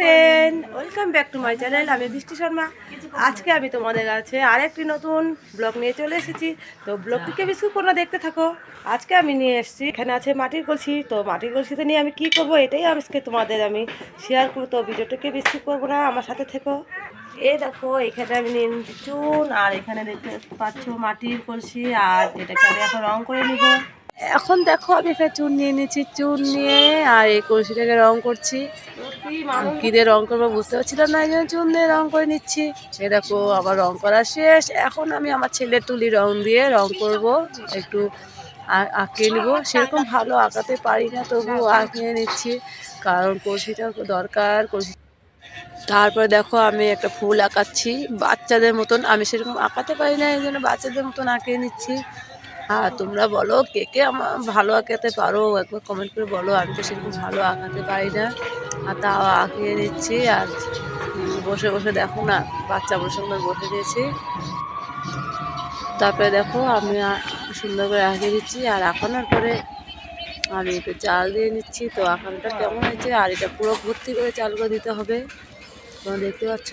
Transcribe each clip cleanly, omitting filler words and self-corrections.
Friend, welcome back to my channel. আমি বৃষ্টি শর্মা। আজকে আমি তোমাদের কাছে আরেকটি নতুন ব্লগ নিয়ে চলে এসেছি। তো ব্লগটিকে বেশি কোনো দেখতে থাকো। আজকে আমি নিয়ে এসেছি, এখানে আছে মাটির কলসি। তো মাটির কলসিতে নিয়ে আমি কি করব এটাই আজকে তোমাদের আমি শেয়ার করবো। তো ভিডিওটাকে বেশি করবো না, আমার সাথে থেকো। এই দেখো, এখানে আমি নিয়ে নিচ্ছি চুন, আর এখানে দেখতে পাচ্ছ মাটির কলসি, আর এটাকে আমি এখন রং করে নিব। এখন দেখো আমি এখানে চুন নিয়ে নিচ্ছি, চুন নিয়ে আর এই কলসিটাকে রং করছি। কি দিয়ে রং করবো বুঝতে পারছিলাম না, এই জন্য চুন দিয়ে রং করে নিচ্ছি। এ দেখো আমার রং করা শেষ। এখন আমি আমার ছেলের তুলি রং দিয়ে রং করব, একটু আঁকিয়ে নিব। সেরকম ভালো আঁকাতে পারি না, তবু আঁকিয়ে নিচ্ছি, কারণ কলসিটা দরকার। কলসি তারপরে দেখো আমি একটা ফুল আঁকাচ্ছি বাচ্চাদের মতন। আমি সেরকম আঁকাতে পারি না, এই জন্য বাচ্চাদের মতন আঁকিয়ে নিচ্ছি। আর তোমরা বলো কে কে আমার ভালো আঁকাতে পারো, একবার কমেন্ট করে বলো। আমি তো সেরকম ভালো আঁকাতে পারি না, আর তাও আঁকিয়ে নিচ্ছি। আর বসে বসে দেখো না, বাচ্চা আমার সঙ্গে বসে দিয়েছি। তারপরে দেখো আমি সুন্দর করে আঁকিয়ে দিচ্ছি। আর আঁকানোর পরে আমি একটু চাল দিয়ে নিচ্ছি। তো আঁকানোটা কেমন হয়েছে, আর এটা পুরো ভর্তি করে চাল করে দিতে হবে। তোমরা দেখতে পাচ্ছ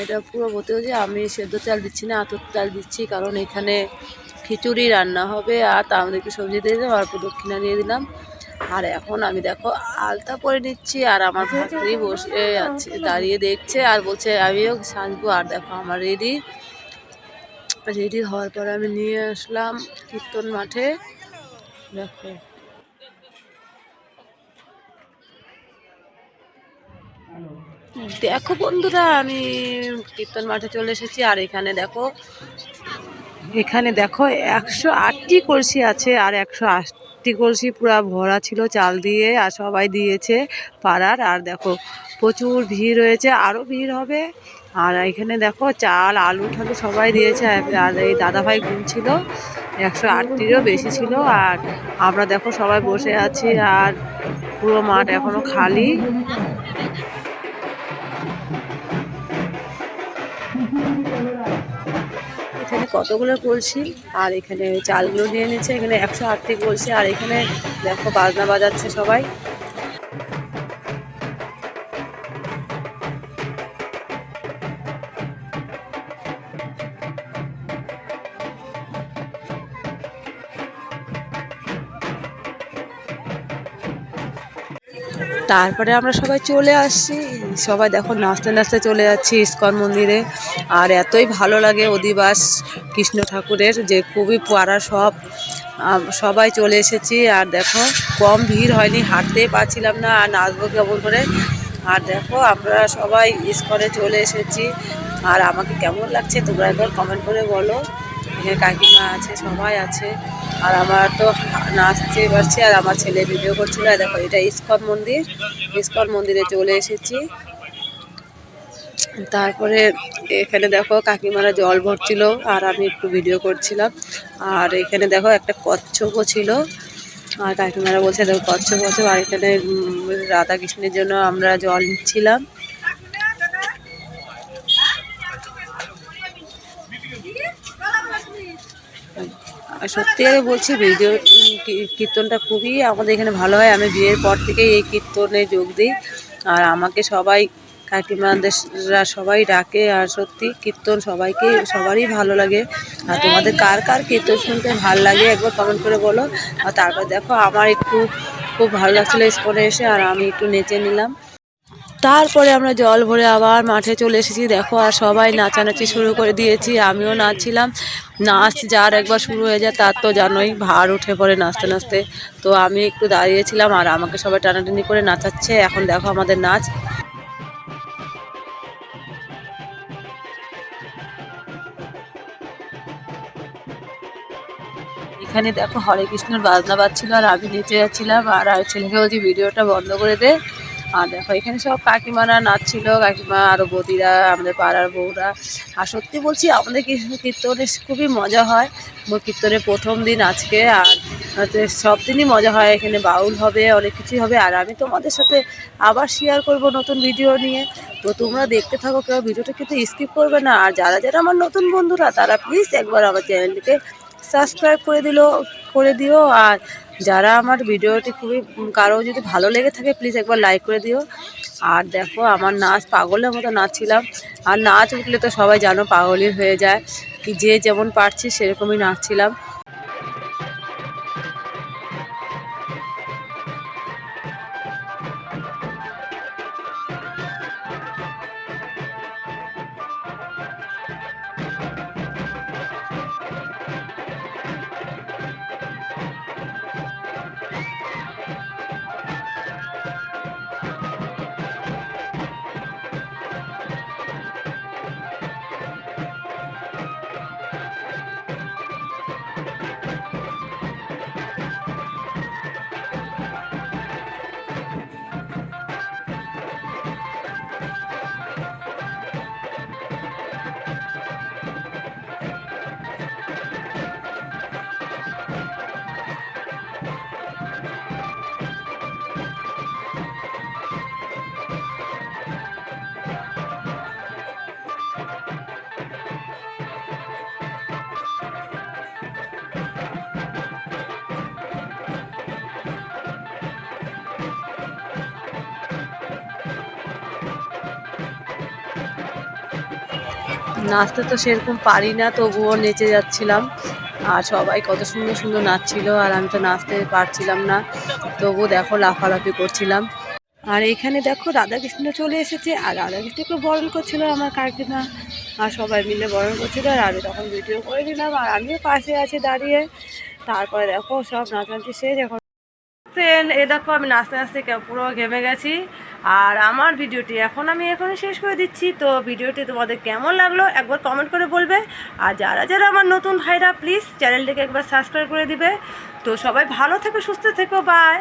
এটা পুরো ভর্তি হয়েছে। আমি সেদ্ধ চাল দিচ্ছি না, আতপ চাল দিচ্ছি, কারণ এখানে খিচুড়ি রান্না হবে। আর তার মধ্যে একটু সবজি দিয়ে দিলাম, আর দক্ষিণা দিয়ে দিলাম। আর এখন আমি দেখো আলতা পরে নিচ্ছি। আর আমার ভাগ্নি বসে আছে, দাঁড়িয়ে দেখছে আর বলছে আমিও সাজবো। আর দেখো আমার রেডি হওয়ার পর আমি নিয়ে আসলাম কীর্তন মাঠে। দেখো দেখো বন্ধুরা, আমি কীর্তন মাঠে চলে এসেছি। আর এখানে দেখো 108টি কলসি আছে, আর 108টি কলসি পুরা ভরা ছিল চাল দিয়ে, আর সবাই দিয়েছে পাড়ার। আর দেখো প্রচুর ভিড় হয়েছে, আরও ভিড় হবে। আর এখানে দেখো চাল আলু ঠালু সবাই দিয়েছে। আর এই দাদাভাই গুনছিল, 108টিরও বেশি ছিল। আর আমরা দেখো সবাই বসে আছি, আর পুরো মাঠ এখনো খালি। এখানে কতগুলো কলসি, আর এখানে চালগুলো নিয়ে নিচ্ছে। এখানে 108টি কলসি, আর এখানে দেখো বাজনা বাজাচ্ছে সবাই। তারপরে আমরা সবাই চলে আসছি। সবাই দেখো নাচতে নাচতে চলে যাচ্ছি ইস্কন মন্দিরে। আর এতই ভালো লাগে অধিবাস কৃষ্ণ ঠাকুরের, যে খুবই পাড়া সবাই চলে এসেছি। আর দেখো কম ভিড় হয়নি, হাঁটতেই পারছিলাম না, আর নাচবো কেমন করে। আর দেখো আমরা সবাই ইস্কনে চলে এসেছি। আর আমাকে কেমন লাগছে তোমরা একবার কমেন্ট করে বলো। এখানে কাকিমা আছে, সবাই আছে। আর আমার তো নাচতে পারছি, আর আমার ছেলে ভিডিও করছিল। আর দেখো এটা ইস্কন মন্দির, ইস্কন মন্দিরে চলে এসেছি। তারপরে এখানে দেখো কাকিমারা জল ভরছিল, আর আমি একটু ভিডিও করছিলাম। আর এখানে দেখো একটা কচ্ছপও ছিল, আর কাকিমারা বলছে দেখো কচ্ছপ আছে। আর এখানে রাধা কৃষ্ণের জন্য আমরা জল নিচ্ছিলাম। আর সত্যি করে বলছি, ভিডিও কীর্তনটা খুবই আমাদের এখানে ভালো হয়। আমি বিয়ের পর থেকেই এই কীর্তনে যোগ দিই, আর আমাকে সবাই কাকিমাদেররা সবাই ডাকে। আর সত্যি কীর্তন সবারই ভালো লাগে। আর তোমাদের কার কার কীর্তন শুনতে ভালো লাগে একবার কমেন্ট করে বলো। আর তারপর দেখো আমার খুব ভালো লাগছিলো ইস্কনে এসে, আর আমি একটু নেচে নিলাম। তারপরে আমরা জল ভরে আবার মাঠে চলে এসেছি। দেখো আর সবাই নাচানাচি শুরু করে দিয়েছি, আমিও নাচছিলাম। নাচ যার একবার শুরু হয়ে যায় তার তো জানোই ভার উঠে পড়ে নাচতে নাচতে। তো আমি একটু দাঁড়িয়েছিলাম, আর আমাকে সবাই টানাটানি করে নাচাচ্ছে। এখন দেখো আমাদের নাচ। এখানে দেখো হরে কৃষ্ণের বাজনা বাজছিল, আর আমি নেচে যাচ্ছিলাম। আর ছেলেকে বলছি ভিডিওটা বন্ধ করে দে। আর দেখো এখানে সব কাকিমারা নাচছিল, কাকিমা আরও বৌদিরা, আমাদের পাড়ার বউরা। আর সত্যি বলছি আমাদের কীর্তনে খুবই মজা হয়। কীর্তনের প্রথম দিন আজকে, আর সব দিনই মজা হয়। এখানে বাউল হবে, অনেক কিছুই হবে। আর আমি তোমাদের সাথে আবার শেয়ার করব নতুন ভিডিও নিয়ে। তো তোমরা দেখতে থাকো, কেউ ভিডিওটা কিন্তু স্কিপ করবে না। আর যারা যারা আমার নতুন বন্ধুরা, তারা প্লিজ একবার আমার চ্যানেলটিকে সাবস্ক্রাইব করে দিও। আর যারা আমার ভিডিওটি কারো যদি ভালো লেগে থাকে প্লিজ একবার লাইক করে দিও। আর দেখো আমার নাচ পাগলের মতো নাচছিলাম। আর নাচ উঠলে তো সবাই জানো পাগলই হয়ে যায়, কি যে যেমন পারছি সেরকমই নাচছিলাম। নাচতে তো সেরকম পারি না, তবুও নেচে যাচ্ছিলাম। আর সবাই কত সুন্দর সুন্দর নাচছিল, আর আমি তো নাচতে পারছিলাম না, তবুও দেখো লাফালাফি করছিলাম। আর এখানে দেখো রাধাকৃষ্ণ চলে এসেছে, আর রাধাকৃষ্ণকে বরণ করছিল আমার কাকিমা, আর সবাই মিলে বরণ করছিল। আর আমি তখন ভিডিও করে দিলাম, আর আমিও পাশে আছি দাঁড়িয়ে। তারপরে দেখো সব নাচানাচি শেষ। এখন ফ্রেন্ড এ দেখো আমি নাচতে নাচতে পুরো ঘেমে গেছি। আর আমার ভিডিওটি এখনই শেষ করে দিচ্ছি। তো ভিডিওটি তোমাদের কেমন লাগলো একবার কমেন্ট করে বলবে। আর যারা যারা আমার নতুন ভাইরা প্লিজ চ্যানেলটিকে একবার সাবস্ক্রাইব করে দিবে। তো সবাই ভালো থেকো, সুস্থ থেকো, বাই।